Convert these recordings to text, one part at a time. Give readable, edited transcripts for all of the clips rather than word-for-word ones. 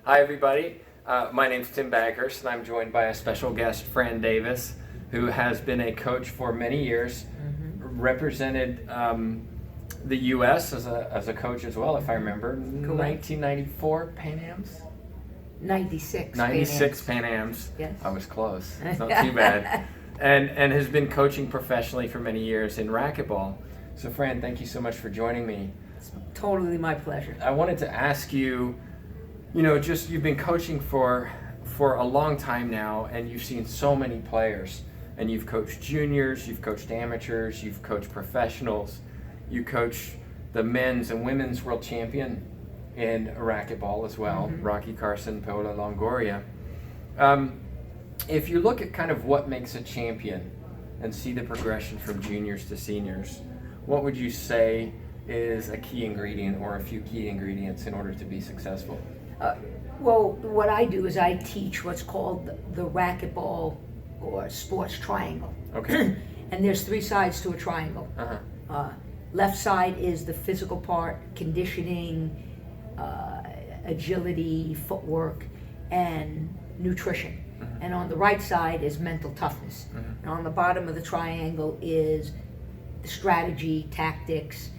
Hi everybody, my name's Tim Baghurst and I'm joined by a special guest, Fran Davis, who has been a coach for many years, represented the U.S. as a coach as well, if I remember. Correct. 1994 Pan Ams? 96. 96 Pan Ams. Yes. I was close, it's not too bad. And has been coaching professionally for many years in racquetball. So Fran, thank you so much for joining me. It's totally my pleasure. I wanted to ask you, you've been coaching for a long time now, and you've seen so many players, and you've coached juniors, you've coached amateurs, you've coached professionals, you coach the men's and women's world champion in racquetball as well, Rocky Carson, Paola Longoria. If you look at kind of what makes a champion and see the progression from juniors to seniors, what would you say is a key ingredient or a few key ingredients in order to be successful? Well, what I do is I teach what's called the racquetball or sports triangle. Okay. And there's three sides to a triangle. Left side is the physical part, conditioning, agility, footwork, and nutrition. And on the right side is mental toughness. And on the bottom of the triangle is the strategy, tactics,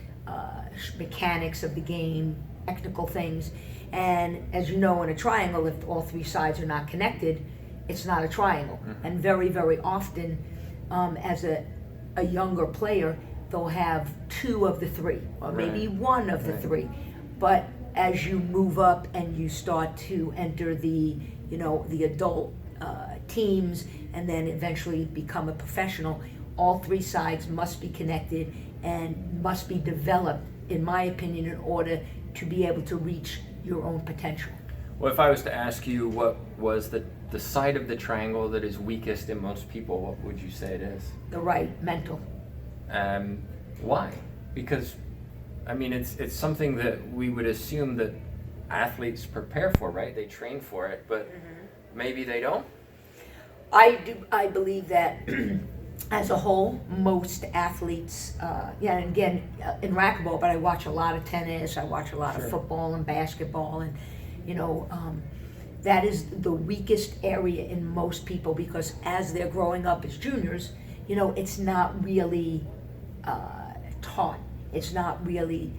mechanics of the game, technical things. And as you know, in a triangle, if all three sides are not connected, it's not a triangle. And very, very often, as a younger player, they'll have two of the three, or maybe one of the three. But as you move up and you start to enter the adult teams, and then eventually become a professional, all three sides must be connected and must be developed, in my opinion, in order to be able to reach your own potential. Well, if I was to ask you what was the side of the triangle that is weakest in most people, what would you say it is? The right, mental. Why? Because, I mean, it's something that we would assume that athletes prepare for, right? They train for it, but maybe they don't? I believe that as a whole, most athletes, and again, in racquetball, but I watch a lot of tennis, I watch a lot of football and basketball, and that is the weakest area in most people, because as they're growing up as juniors, it's not really taught. It's not really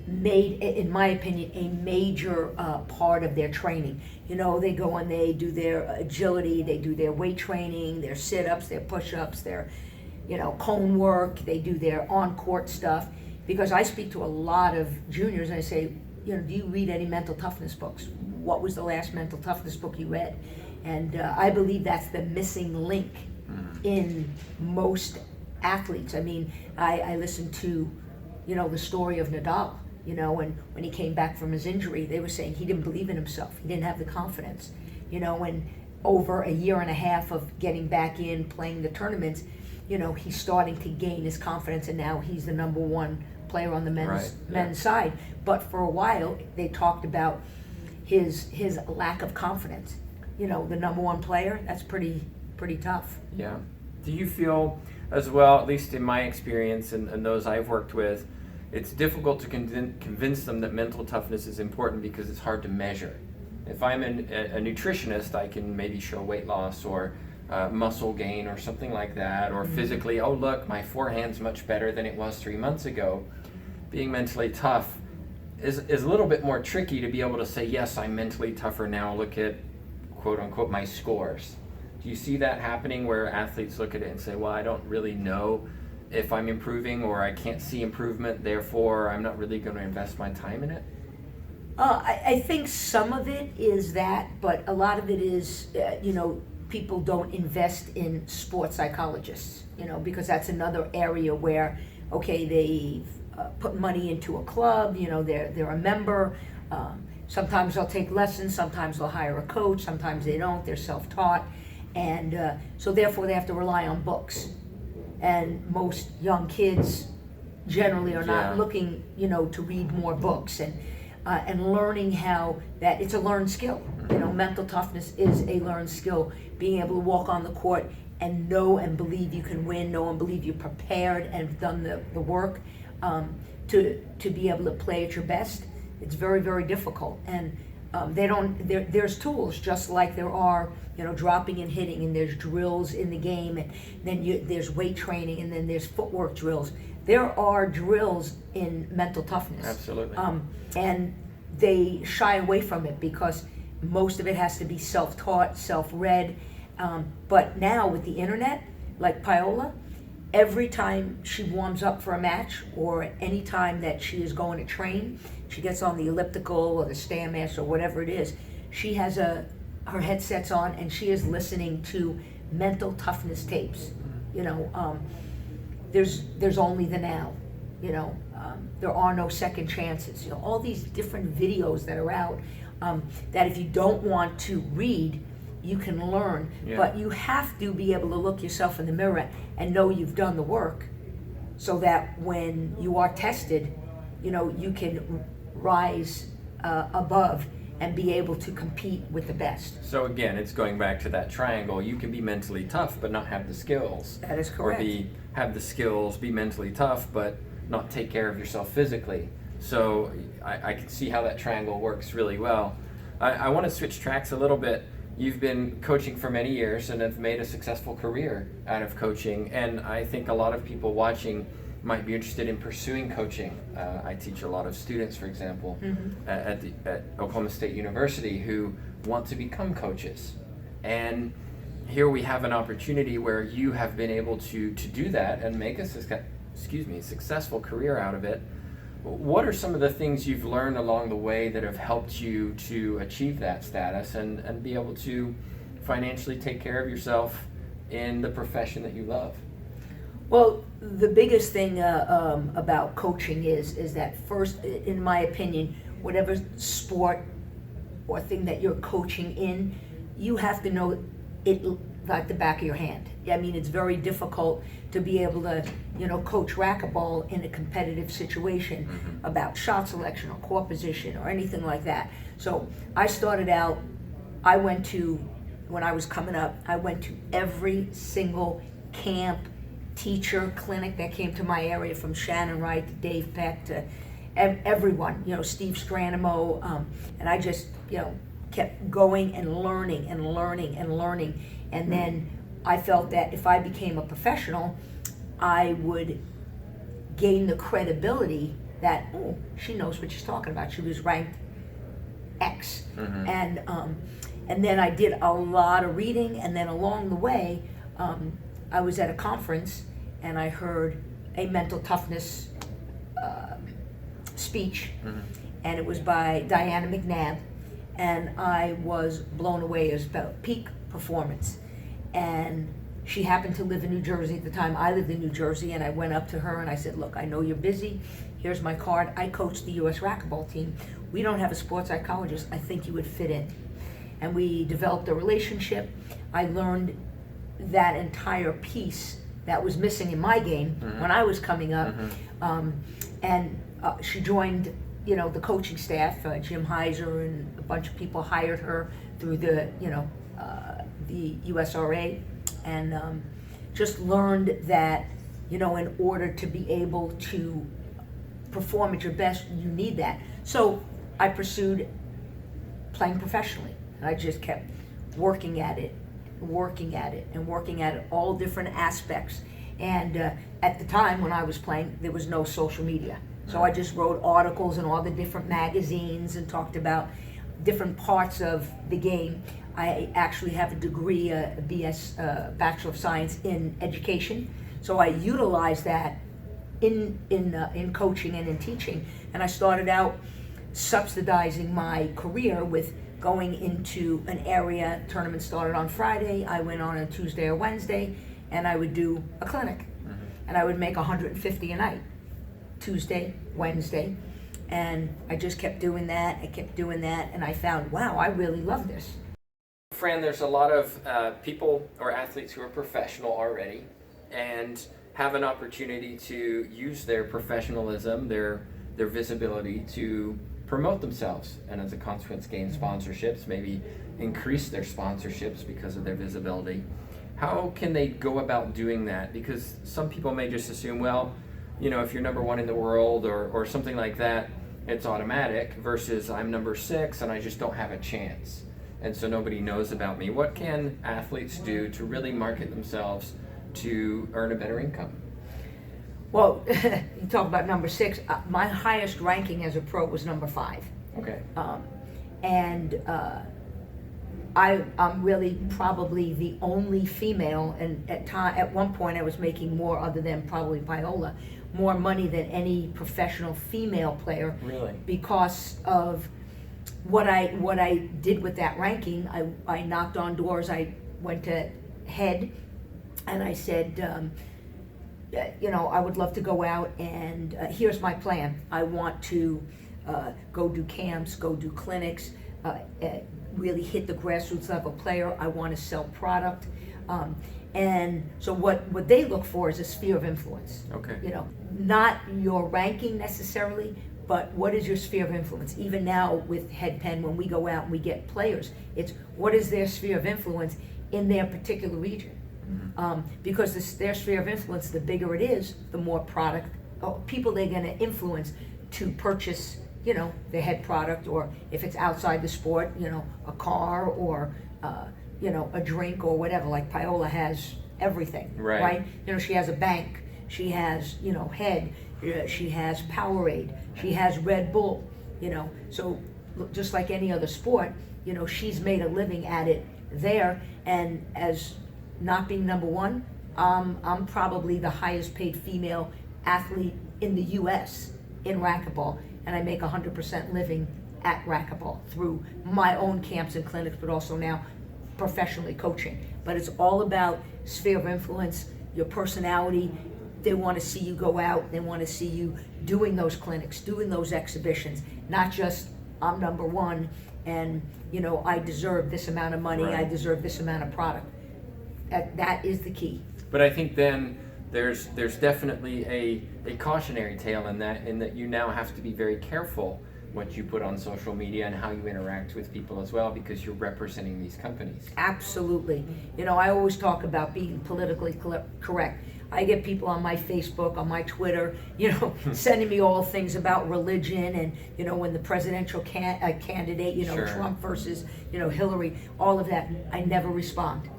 made, in my opinion, a major part of their training. They go and they do their agility, they do their weight training, their sit-ups, their push-ups, their cone work, they do their on-court stuff. Because I speak to a lot of juniors and I say, do you read any mental toughness books? What was the last mental toughness book you read? And I believe that's the missing link in most athletes. I mean, I listened to, the story of Nadal. When he came back from his injury, they were saying he didn't believe in himself. He didn't have the confidence. And over a year and a half of getting back in, playing the tournaments, he's starting to gain his confidence, and now he's the number one player on the men's side. But for a while, they talked about his lack of confidence. The number one player, that's pretty tough. Yeah. Do you feel as well, at least in my experience and those I've worked with, it's difficult to convince them that mental toughness is important because it's hard to measure. If I'm a nutritionist, I can maybe show weight loss or muscle gain or something like that, or physically, oh look, my forehand's much better than it was 3 months ago. Being mentally tough is a little bit more tricky to be able to say, yes, I'm mentally tougher now, look at quote unquote my scores. Do you see that happening where athletes look at it and say, well, I don't really know if I'm improving, or I can't see improvement, therefore I'm not really going to invest my time in it? I think some of it is that, but a lot of it is, people don't invest in sports psychologists, because that's another area where, okay, they put money into a club, they're a member. Sometimes they'll take lessons, sometimes they'll hire a coach, sometimes they don't, they're self-taught. And so therefore they have to rely on books. And most young kids generally are not looking, to read more books and learning how that it's a learned skill. Mental toughness is a learned skill. Being able to walk on the court and know and believe you can win, know and believe you're prepared and have done the work to be able to play at your best. It's very, very difficult. And they don't. There's tools just like there are, dropping and hitting, and there's drills in the game, and then there's weight training, and then there's footwork drills. There are drills in mental toughness. Absolutely. And they shy away from it because most of it has to be self-taught, self-read. But now with the internet, like Paola, every time she warms up for a match or any time that she is going to train, she gets on the elliptical or the Stairmaster or whatever it is, she has her headsets on and she is listening to mental toughness tapes. There's only the now. There are no second chances. All these different videos that are out that if you don't want to read, you can learn, but you have to be able to look yourself in the mirror and know you've done the work so that when you are tested, you can rise above and be able to compete with the best. So again, it's going back to that triangle. You can be mentally tough but not have the skills. That is correct. Or have the skills, be mentally tough but not take care of yourself physically. So I can see how that triangle works really well. I want to switch tracks a little bit. You've been coaching for many years and have made a successful career out of coaching, and I think a lot of people watching might be interested in pursuing coaching. I teach a lot of students, for example, at Oklahoma State University who want to become coaches. And here we have an opportunity where you have been able to do that and make a successful career out of it. What are some of the things you've learned along the way that have helped you to achieve that status and be able to financially take care of yourself in the profession that you love? Well, the biggest thing about coaching is that first, in my opinion, whatever sport or thing that you're coaching in, you have to know it like the back of your hand. I mean, it's very difficult to be able to, coach racquetball in a competitive situation about shot selection or court position or anything like that. So I started out, when I was coming up, I went to every single camp, teacher, clinic that came to my area, from Shannon Wright to Dave Peck to everyone, Steve Stranamo, and I just, kept going and learning and learning and learning. And then I felt that if I became a professional, I would gain the credibility that, oh, she knows what she's talking about. She was ranked X. And then I did a lot of reading, and then along the way, I was at a conference and I heard a mental toughness speech, and it was by Diana McNabb, and I was blown away. It was about peak performance, and she happened to live in New Jersey at the time. I lived in New Jersey, and I went up to her and I said, look, I know you're busy. Here's my card. I coach the U.S. racquetball team. We don't have a sports psychologist. I think you would fit in. And we developed a relationship. I learned that entire piece that was missing in my game when I was coming up. And she joined, the coaching staff. Jim Heiser and a bunch of people hired her through the USRA, and just learned that, in order to be able to perform at your best, you need that. So I pursued playing professionally, and I just kept working at it, all different aspects. And at the time when I was playing, there was no social media. So I just wrote articles in all the different magazines and talked about different parts of the game. I actually have a degree, a BS, Bachelor of Science in Education. So I utilized that in coaching and in teaching. And I started out subsidizing my career with going into an area. Tournament started on Friday. I went on a Tuesday or Wednesday, and I would do a clinic. And I would make $150 a night, Tuesday, Wednesday. And I just kept doing that. And I found, wow, I really love this. Fran, there's a lot of people or athletes who are professional already and have an opportunity to use their professionalism, their visibility to promote themselves, and as a consequence gain sponsorships, maybe increase their sponsorships because of their visibility. How can they go about doing that? Because some people may just assume, well, if you're number one in the world or something like that, it's automatic, versus I'm number 6 and I just don't have a chance. And so nobody knows about me. What can athletes do to really market themselves to earn a better income? Well, you talk about number 6. My highest ranking as a pro was number 5. Okay. I'm really probably the only female, and at one point I was making more, other than probably Paola, more money than any professional female player. Really? Because of what I did with that ranking. I knocked on doors. I went to head, and I said, I would love to go out, and here's my plan. I want to go do camps, go do clinics, really hit the grassroots level player. I want to sell product. And so what they look for is a sphere of influence. Okay. Not your ranking necessarily, but what is your sphere of influence? Even now with Head Pen, when we go out and we get players, it's what is their sphere of influence in their particular region. Because their sphere of influence, the bigger it is, the more product, people they're going to influence to purchase, the head product, or if it's outside the sport, a car or, a drink or whatever. Like Paola has everything, right? She has a bank, she has, head, she has Powerade, she has Red Bull, So just like any other sport, she's made a living at it there. And as not being number 1, I'm probably the highest paid female athlete in the U.S. in racquetball, and I make 100% living at racquetball through my own camps and clinics, but also now professionally coaching. But it's all about sphere of influence, your personality. They want to see you go out, they want to see you doing those clinics, doing those exhibitions, not just I'm number 1 and I deserve this amount of money, I deserve this amount of product. That is the key. But I think then there's definitely a cautionary tale in that you now have to be very careful what you put on social media and how you interact with people as well, because you're representing these companies. Absolutely. I always talk about being politically correct. I get people on my Facebook, on my Twitter, sending me all things about religion and, when the presidential candidate, Sure. Trump versus, Hillary, all of that. I never respond.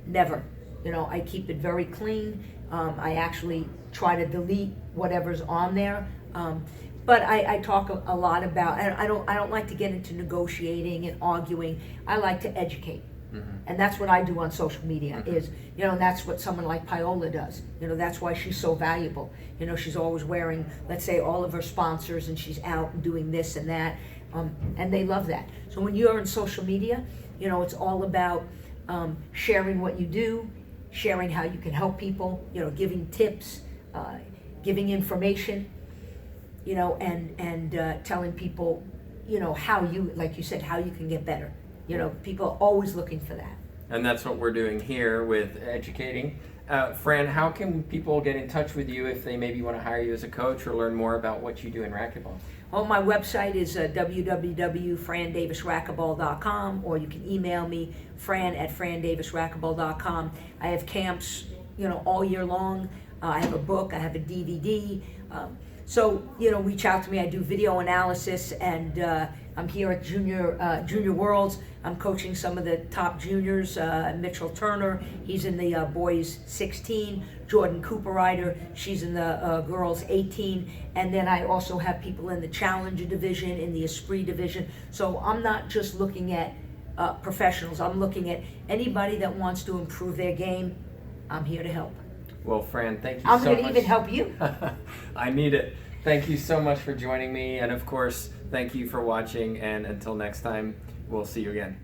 Never. I keep it very clean. I actually try to delete whatever's on there. But I talk a lot about, and I don't like to get into negotiating and arguing. I like to educate. And that's what I do on social media is, and that's what someone like Paola does. That's why she's so valuable. She's always wearing, let's say, all of her sponsors, and she's out and doing this and that. And they love that. So when you're in social media, it's all about sharing what you do, sharing how you can help people, giving tips, giving information, and telling people, how you, like you said, how you can get better. People are always looking for that. And that's what we're doing here with educating. Fran, how can people get in touch with you if they maybe want to hire you as a coach or learn more about what you do in racquetball? Well, my website is www.frandavisracquetball.com, or you can email me, fran@frandavisracquetball.com. I have camps, all year long. I have a book, I have a DVD. So, reach out to me. I do video analysis, and I'm here at Junior Worlds. I'm coaching some of the top juniors. Mitchell Turner, he's in the boys 16. Jordan Cooper-Ryder, she's in the girls 18. And then I also have people in the Challenger division, in the Esprit division. So I'm not just looking at professionals. I'm looking at anybody that wants to improve their game. I'm here to help. Well, Fran, thank you so much. I'm going to even help you. I need it. Thank you so much for joining me. And of course, thank you for watching. And until next time, we'll see you again.